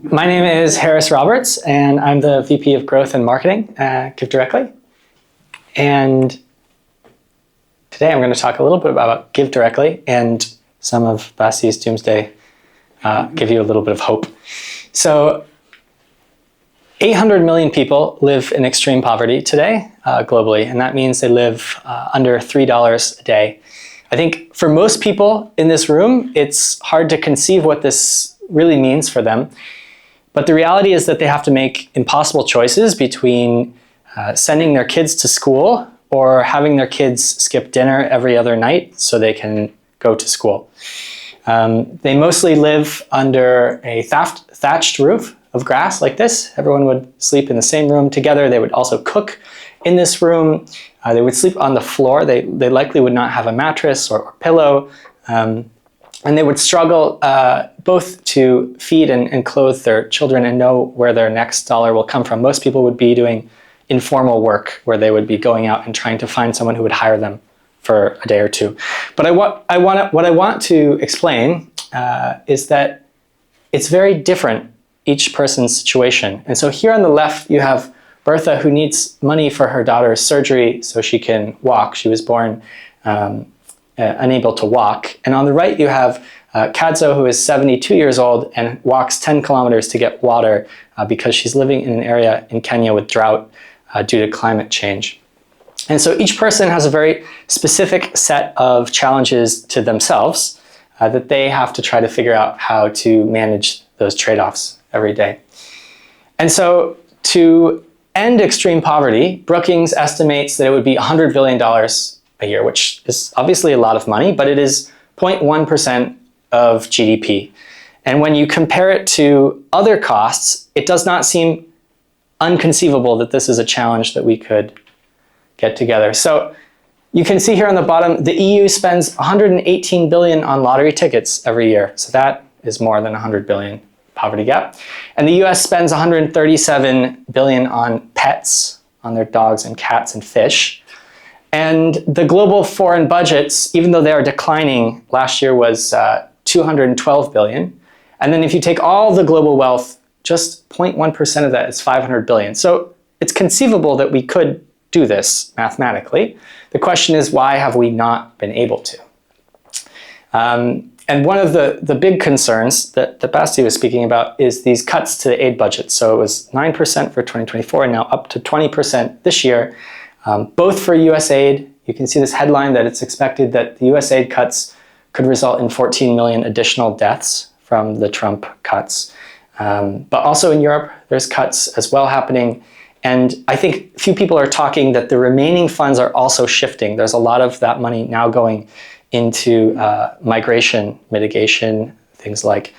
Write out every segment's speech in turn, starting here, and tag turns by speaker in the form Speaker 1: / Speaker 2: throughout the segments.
Speaker 1: My name is Harris Roberts, and I'm the VP of Growth and Marketing at GiveDirectly. And today I'm going to talk a little bit about GiveDirectly and some of Basti's doomsday, give you a little bit of hope. So 800 million people live in extreme poverty today globally, and that means they live under $3 a day. I think for most people in this room, it's hard to conceive what this really means for them. But the reality is that they have to make impossible choices between sending their kids to school or having their kids skip dinner every other night so they can go to school. They mostly live under a thatched roof of grass like this. Everyone would sleep in the same room together. They would also cook in this room. They would sleep on the floor. They likely would not have a mattress or pillow. And they would struggle both to feed and clothe their children and know where their next dollar will come from. Most people would be doing informal work where they would be going out and trying to find someone who would hire them for a day or two. But what I want to explain is that it's very different, each person's situation. And so here on the left, you have Bertha, who needs money for her daughter's surgery so she can walk. She was born unable to walk. And on the right, you have Kadzo, who is 72 years old and walks 10 kilometers to get water because she's living in an area in Kenya with drought due to climate change. And so each person has a very specific set of challenges to themselves that they have to try to figure out how to manage those trade-offs every day. And so to end extreme poverty, Brookings estimates that it would be $100 billion a year, which is obviously a lot of money, but it is 0.1% of GDP. And when you compare it to other costs, it does not seem unconceivable that this is a challenge that we could get together. So you can see here on the bottom, the EU spends 118 billion on lottery tickets every year. So that is more than 100 billion poverty gap. And the US spends 137 billion on pets, on their dogs and cats and fish. And the global foreign budgets, even though they are declining, last year was 212 billion. And then if you take all the global wealth, just 0.1% of that is 500 billion. So it's conceivable that we could do this mathematically. The question is, why have we not been able to? And one of the big concerns that Basti was speaking about is these cuts to the aid budget. So it was 9% for 2024 and now up to 20% this year, both for US aid. You can see this headline that it's expected that the US aid cuts could result in 14 million additional deaths from the Trump cuts. But also in Europe, there's cuts as well happening. And I think few people are talking that the remaining funds are also shifting. There's a lot of that money now going into migration mitigation, things like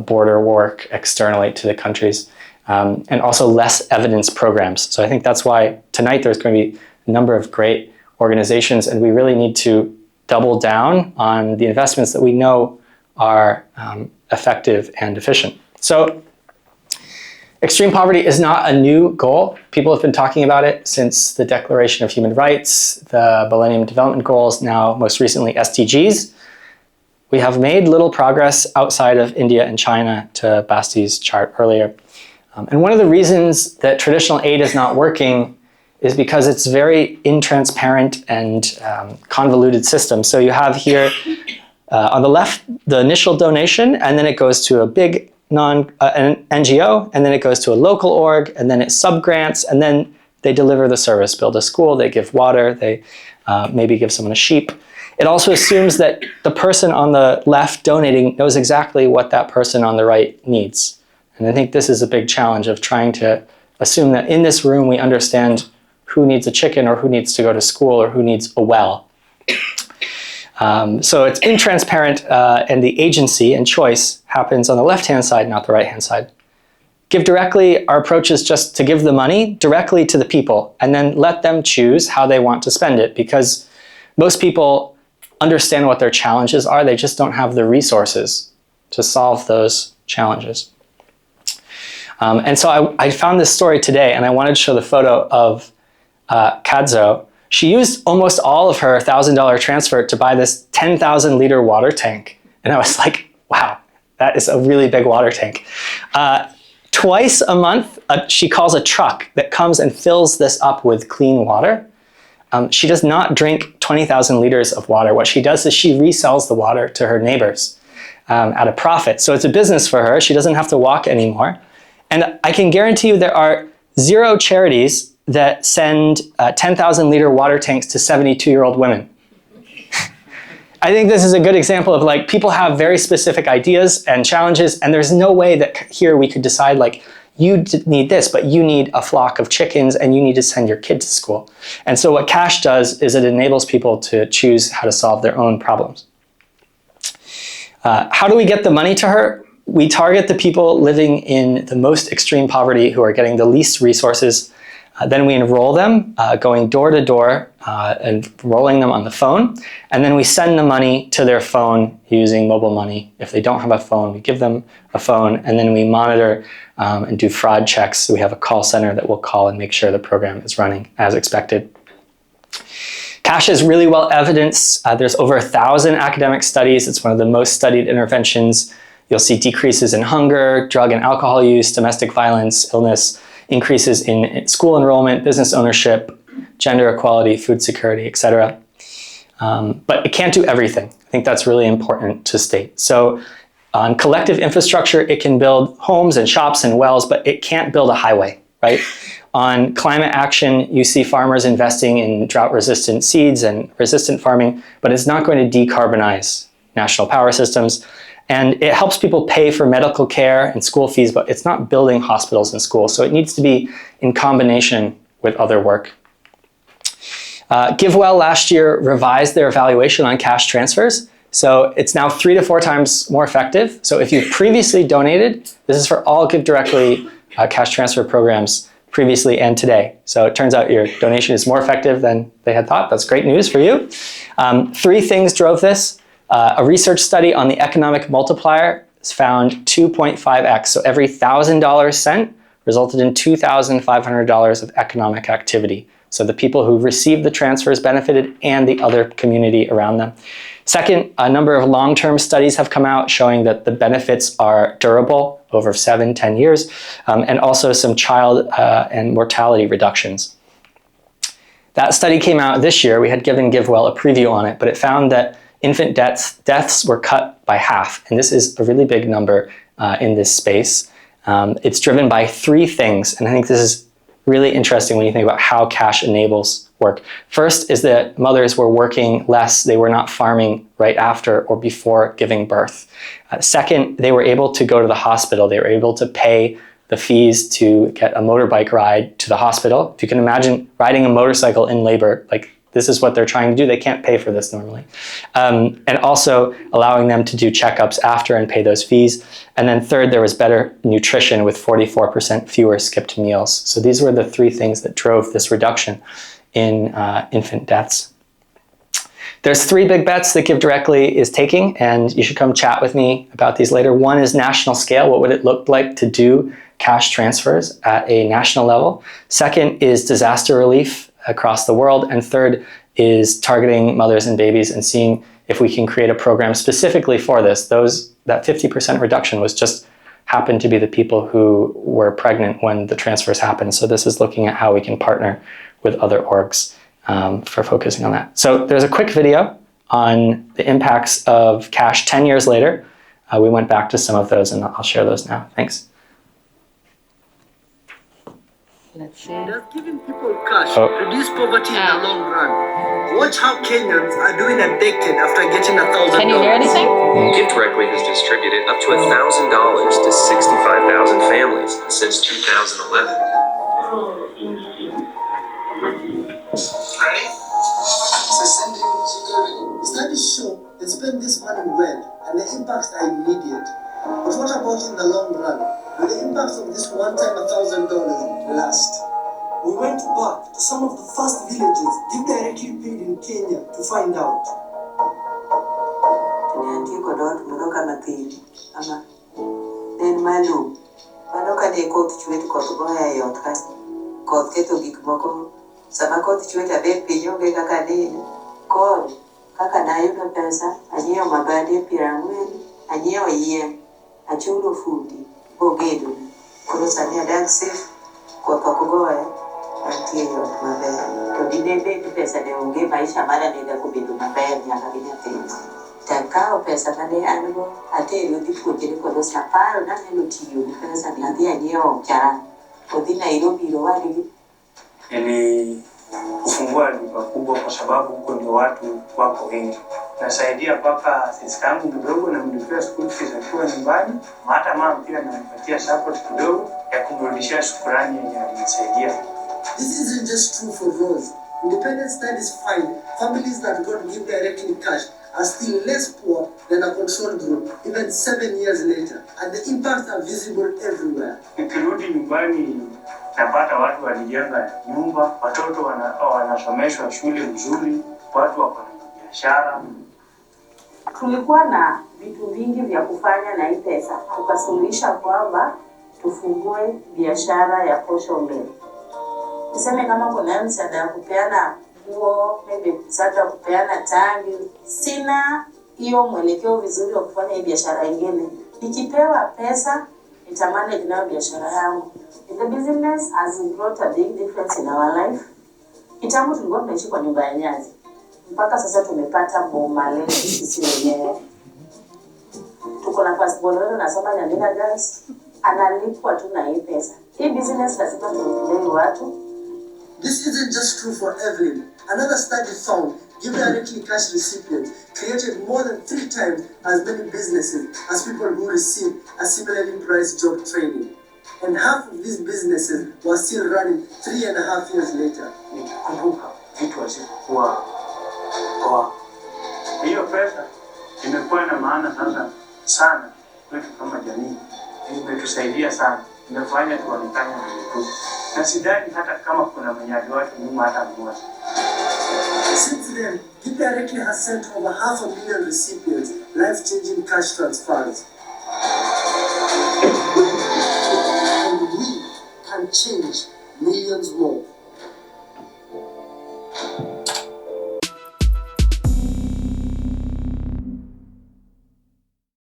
Speaker 1: border work externally to the countries, and also less evidence programs. So I think that's why tonight there's going to be a number of great organizations, and we really need to double down on the investments that we know are effective and efficient. So extreme poverty is not a new goal. People have been talking about it since the Declaration of Human Rights, the Millennium Development Goals, now most recently SDGs. We have made little progress outside of India and China, to Basti's chart earlier. And one of the reasons that traditional aid is not working is because it's very intransparent and convoluted system. So you have here on the left, the initial donation, and then it goes to a big an NGO, and then it goes to a local org, and then it subgrants, and then they deliver the service, build a school, they give water, they maybe give someone a sheep. It also assumes that the person on the left donating knows exactly what that person on the right needs. And I think this is a big challenge of trying to assume that in this room we understand who needs a chicken or who needs to go to school or who needs a well. So it's intransparent, and the agency and choice happens on the left-hand side, not the right-hand side. GiveDirectly, our approach is just to give the money directly to the people and then let them choose how they want to spend it, because most people understand what their challenges are. They just don't have the resources to solve those challenges. And so I found this story today, and I wanted to show the photo of Kadzo. She used almost all of her $1,000 transfer to buy this 10,000 liter water tank. And I was like, wow, that is a really big water tank. twice a month, she calls a truck that comes and fills this up with clean water. She does not drink 20,000 liters of water. What she does is she resells the water to her neighbors at a profit. So it's a business for her. She doesn't have to walk anymore. And I can guarantee you there are 0 charities that send 10,000 liter water tanks to 72-year-old women. I think this is a good example of like people have very specific ideas and challenges, and there's no way that here we could decide like, you need this, but you need a flock of chickens and you need to send your kid to school. And so what Cash does is it enables people to choose how to solve their own problems. How do we get the money to her? We target the people living in the most extreme poverty who are getting the least resources. Then we enroll them, going door to door and enrolling them on the phone. And then we send the money to their phone using mobile money. If they don't have a phone, we give them a phone, and then we monitor and do fraud checks. So we have a call center that will call and make sure the program is running as expected. Cash is really well evidenced. There's over 1,000 academic studies. It's one of the most studied interventions. You'll see decreases in hunger, drug and alcohol use, domestic violence, illness, increases in school enrollment, business ownership, gender equality, food security, etc. But it can't do everything. I think that's really important to state. So on collective infrastructure, it can build homes and shops and wells, but it can't build a highway, right? On climate action, you see farmers investing in drought-resistant seeds and resistant farming, but it's not going to decarbonize national power systems. And it helps people pay for medical care and school fees, but it's not building hospitals and schools. So it needs to be in combination with other work. GiveWell last year revised their evaluation on cash transfers. So it's now 3 to 4 times more effective. So if you've previously donated, this is for all GiveDirectly cash transfer programs previously and today. So it turns out your donation is more effective than they had thought. That's great news for you. 3 things drove this. A research study on the economic multiplier has found 2.5x. So every $1,000 sent resulted in $2,500 of economic activity. So the people who received the transfers benefited and the other community around them. Second, a number of long-term studies have come out showing that the benefits are durable over 7-10 years, and also some child and mortality reductions. That study came out this year. We had given GiveWell a preview on it, but it found that infant deaths were cut by half, and this is a really big number in this space. It's driven by 3 things, and I think this is really interesting when you think about how cash enables work. First is that mothers were working less. They were not farming right after or before giving birth. Second, they were able to go to the hospital. They were able to pay the fees to get a motorbike ride to the hospital. If you can imagine riding a motorcycle in labor, like this is what they're trying to do. They can't pay for this normally. And also allowing them to do checkups after and pay those fees. And then third, there was better nutrition with 44% fewer skipped meals. So these were the 3 things that drove this reduction in infant deaths. There's 3 big bets that GiveDirectly is taking, and you should come chat with me about these later. One is national scale. What would it look like to do cash transfers at a national level? Second is disaster relief across the world. And third is targeting mothers and babies and seeing if we can create a program specifically for this. That 50% reduction was just happened to be the people who were pregnant when the transfers happened. So this is looking at how we can partner with other orgs for focusing on that. So there's a quick video on the impacts of cash 10 years later. We went back to some of those and I'll share those now. Thanks.
Speaker 2: Let's see. Does giving people cash reduce poverty in the long run? Watch how Kenyans are doing a decade after getting $1,000.
Speaker 3: Can you hear anything?
Speaker 4: GiveDirectly has distributed up to $1,000 to 65,000 families since 2011.
Speaker 2: Ready? Studies show that spend this money well and the impacts are immediate. But what about in the long run? Will the impacts of this one-time $1,000 last? We went back to some of the first villages GiveDirectly paid in Kenya to find out.
Speaker 3: sani adag safe koth ok goye mantie yot maber to dine pesa ne onge maisha mara ne dak obedo maber nyaka gi nyathina takao pesa mane an go atero dhi puonjre kod osaparo nanyalo tiyo gi pesa ni adhi anyiewo charan odhi Nairobi rowadgi.
Speaker 5: Ili kufungua duka kubwa kwa sababu huko ndio watu wako wengi. Nasaidia mpaka sisi yangu mdogo na mlipia school fees akiwa nyumbani. Hata mama pia ananipatia support kidogo ya kumrudishia shukrani yenye alinisaidia.
Speaker 2: This isn't just true for Rose. Independent studies find families that got GiveDirectly cash are still less poor than a control group, even 7 years later, and the impacts are visible everywhere.
Speaker 5: Nikirudi nyumbani napata watu walijenga nyumba, watoto wanasomeshwa shule nzuri, watu wako na biashara.
Speaker 3: Tulikuwa na vitu vingi vya kufanya na hii pesa. Tukasuluhisha kwamba tufungue biashara ya posho mbele. Niseme kama kuna msaada ya kupeana nguo, maybe msaada wa kupeana tangi, sina hiyo mwelekeo vizuri wa kufanya hii biashara nyingine. Nikipewa pesa, nitamanage nayo biashara yangu. The business has brought a big difference in our life. Kitambo tulikuwa tunaishi kwa nyumba ya nyasi. Mpaka sasa tumepata boma leo sisi wenyewe. Tuko na passport wewe unasoma Nyandira Girls, analipwa tu na hii pesa. Hii business lazima tuendelee watu.
Speaker 2: This isn't just true for Evelyn. Another study found GiveDirectly cash recipients created more than 3 times as many businesses as people who received a similarly priced job training. And half of these businesses were still running 3.5 years later.
Speaker 5: Nikikumbuka vitu hazikuwa poa. Hiyo pesa imekuwa na maana sana kwetu kama jamii. Imetusaidia sana. Imefanya tuonekane vizuri. Na sidhani hata kama kuna mwenyaji wake nyuma hata mmoja.
Speaker 2: Since then, GiveDirectly has sent over 500,000 recipients life-changing cash transfers. And we can change millions more.